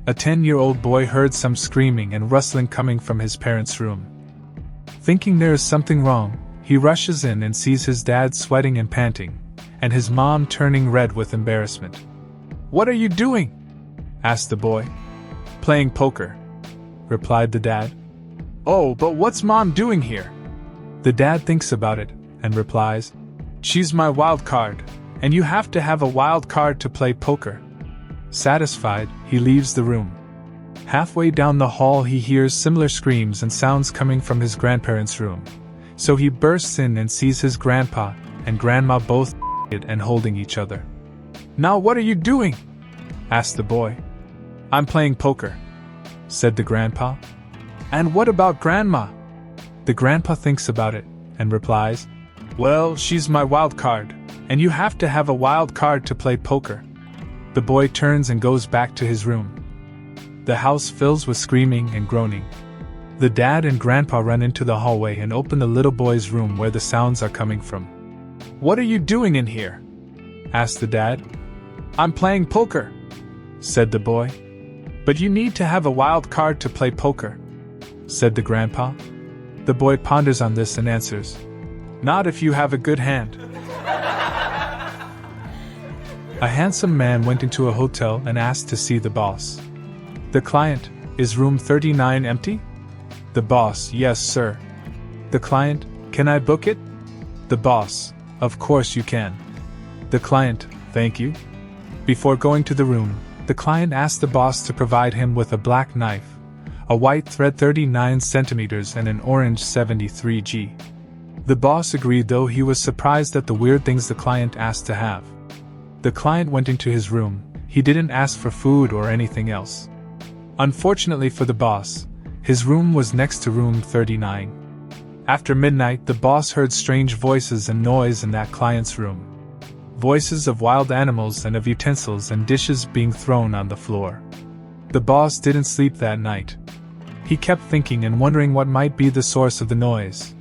A 10-year-old boy heard some screaming and rustling coming from his parents' room. Thinking there is something wrong, he rushes in and sees his dad sweating and panting, and his mom turning red with embarrassment. "What are you doing?" asked the boy. "Playing poker," replied the dad. "Oh, but what's Mom doing here?" The dad thinks about it and replies, "She's my wild card, and you have to have a wild card to play poker." Satisfied, he leaves the room. Halfway down the hall, he hears similar screams and sounds coming from his grandparents' room. So he bursts in and sees his grandpa and grandma both and holding each other. "Now what are you doing?" asked the boy. "I'm playing poker," said the grandpa. "And what about grandma?" The grandpa thinks about it and replies, "Well, she's my wild card, and you have to have a wild card to play poker." The boy turns and goes back to his room. The house fills with screaming and groaning. The dad and grandpa run into the hallway and open the little boy's room where the sounds are coming from. "What are you doing in here?" asked the dad. "I'm playing poker," said the boy. "But you need to have a wild card to play poker," said the grandpa. The boy ponders on this and answers, "Not if you have a good hand." A handsome man went into a hotel and asked to see the boss. The client, "Is room 39 empty?" The boss, "Yes, sir." The client, "Can I book it?" The boss, "Of course you can." The client, "Thank you." Before going to the room, the client asked the boss to provide him with a black knife, a white thread 39 centimeters and an orange 73G. The boss agreed, though he was surprised at the weird things the client asked to have. The client went into his room. He didn't ask for food or anything else. Unfortunately for the boss, his room was next to room 39. After midnight, the boss heard strange voices and noise in that client's room. Voices of wild animals and of utensils and dishes being thrown on the floor. The boss didn't sleep that night. He kept thinking and wondering what might be the source of the noise.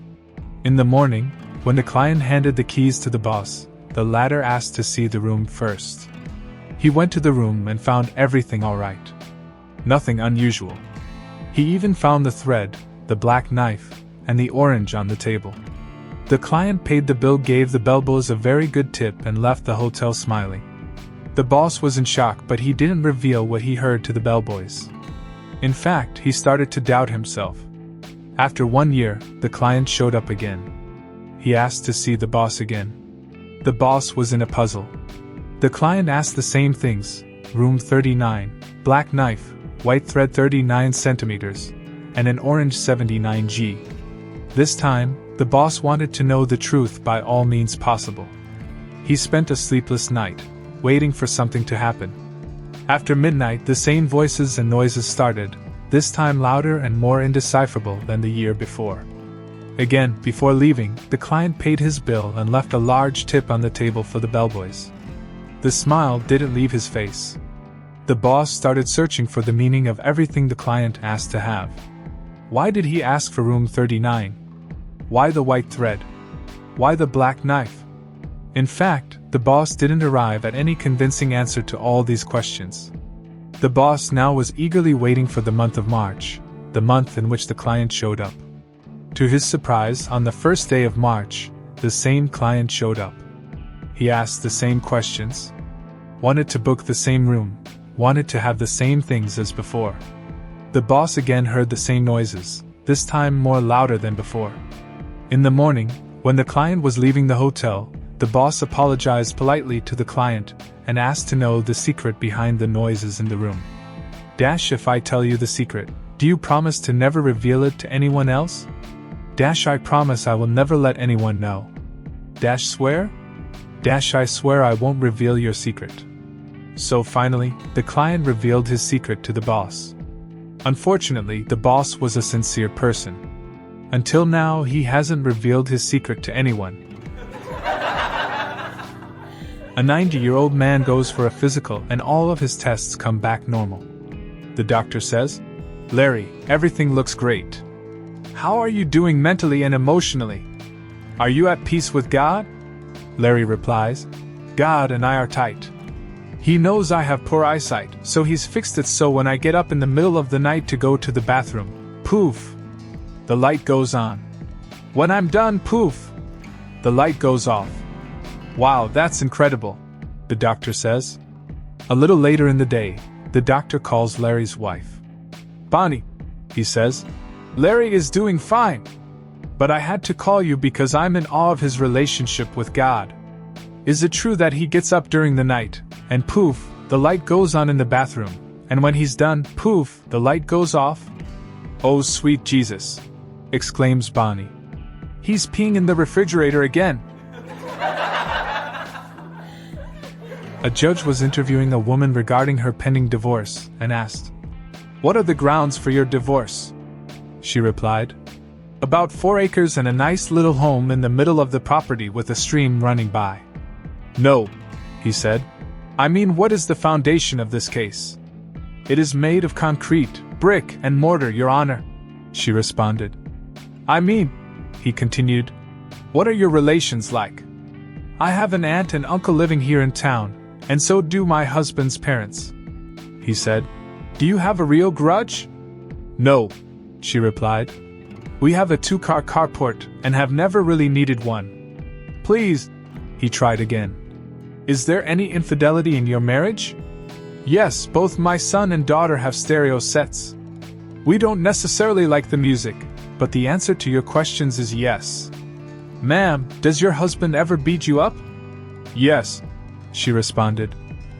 In the morning, when the client handed the keys to the boss, the latter asked to see the room first. He went to the room and found everything all right. Nothing unusual. He even found the thread, the black knife, and the orange on the table. The client paid the bill, gave the bellboys a very good tip, and left the hotel smiling. The boss was in shock, but he didn't reveal what he heard to the bellboys. In fact, he started to doubt himself. After 1 year, the client showed up again. He asked to see the boss again. The boss was in a puzzle. The client asked the same things: room 39, black knife, white thread 39 centimeters, and an orange 79G. This time, the boss wanted to know the truth by all means possible. He spent a sleepless night, waiting for something to happen. After midnight, the same voices and noises started, this time louder and more indecipherable than the year before. Again, before leaving, the client paid his bill and left a large tip on the table for the bellboys. The smile didn't leave his face. The boss started searching for the meaning of everything the client asked to have. Why did he ask for room 39? Why the white thread? Why the black knife? In fact, the boss didn't arrive at any convincing answer to all these questions. The boss now was eagerly waiting for the month of March, the month in which the client showed up. To his surprise, on the first day of March, the same client showed up. He asked the same questions, wanted to book the same room, wanted to have the same things as before. The boss again heard the same noises, this time more louder than before. In the morning, when the client was leaving the hotel, the boss apologized politely to the client and asked to know the secret behind the noises in the room. If I tell you the secret, do you promise to never reveal it to anyone else? I promise I will never let anyone know. Swear? I swear I won't reveal your secret. So finally, the client revealed his secret to the boss. Unfortunately, the boss was a sincere person. Until now, he hasn't revealed his secret to anyone. A 90-year-old man goes for a physical and all of his tests come back normal. The doctor says, "Larry, everything looks great. How are you doing mentally and emotionally? Are you at peace with God?" Larry replies, "God and I are tight." He knows I have poor eyesight, so he's fixed it so when I get up in the middle of the night to go to the bathroom, poof, the light goes on. When I'm done, poof, the light goes off. Wow, that's incredible, the doctor says. A little later in the day, the doctor calls Larry's wife. Bonnie, he says, Larry is doing fine. But I had to call you because I'm in awe of his relationship with God. Is it true that he gets up during the night, and poof, the light goes on in the bathroom, and when he's done, poof, the light goes off? Oh, sweet Jesus, exclaims Bonnie. He's peeing in the refrigerator again. A judge was interviewing a woman regarding her pending divorce and asked, "What are the grounds for your divorce?" She replied, "About 4 acres and a nice little home in the middle of the property with a stream running by." "No," he said. "I mean, what is the foundation of this case?" "It is made of concrete, brick, and mortar, Your Honor," she responded. "I mean," he continued, "what are your relations like? I have an aunt and uncle living here in town, and so do my husband's parents." He said, "Do you have a real grudge?" "No," she replied. "We have a 2-car carport and have never really needed one." "Please," he tried again. "Is there any infidelity in your marriage?" "Yes, both my son and daughter have stereo sets. We don't necessarily like the music, but the answer to your questions is yes." "Ma'am, does your husband ever beat you up?" "Yes," she responded.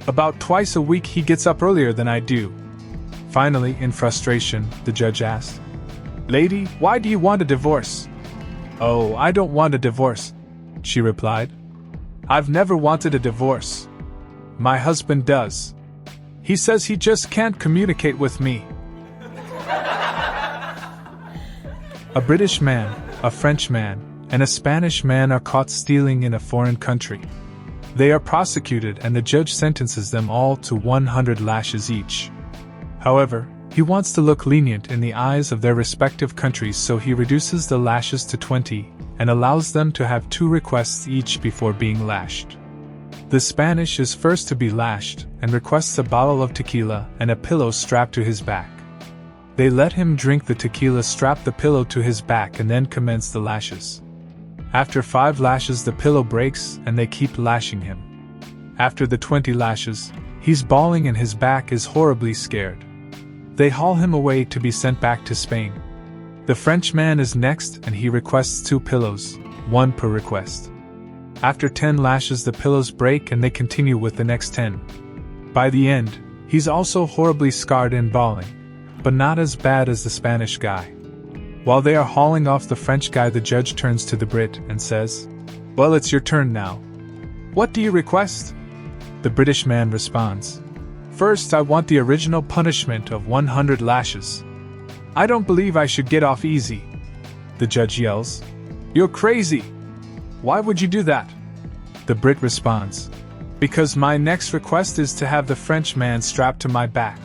"About twice a week he gets up earlier than I do." Finally, in frustration, the judge asked, "Lady, why do you want a divorce?" "Oh, I don't want a divorce," she replied. "I've never wanted a divorce. My husband does. He says he just can't communicate with me." A British man, a French man, and a Spanish man are caught stealing in a foreign country. They are prosecuted and the judge sentences them all to 100 lashes each. However, he wants to look lenient in the eyes of their respective countries, so he reduces the lashes to 20 and allows them to have 2 requests each before being lashed. The Spanish is first to be lashed and requests a bottle of tequila and a pillow strapped to his back. They let him drink the tequila, strap the pillow to his back, and then commence the lashes. After 5 lashes, the pillow breaks and they keep lashing him. After the 20 lashes, he's bawling and his back is horribly scared. They haul him away to be sent back to Spain. The French man is next and he requests 2 pillows, 1 per request. After 10 lashes, the pillows break and they continue with the next 10. By the end, he's also horribly scarred and bawling, but not as bad as the Spanish guy. While they are hauling off the French guy, the judge turns to the Brit and says, "Well, it's your turn now. What do you request?" The British man responds, "First, I want the original punishment of 100 lashes. I don't believe I should get off easy." The judge yells, "You're crazy! Why would you do that?" The Brit responds, "Because my next request is to have the French man strapped to my back."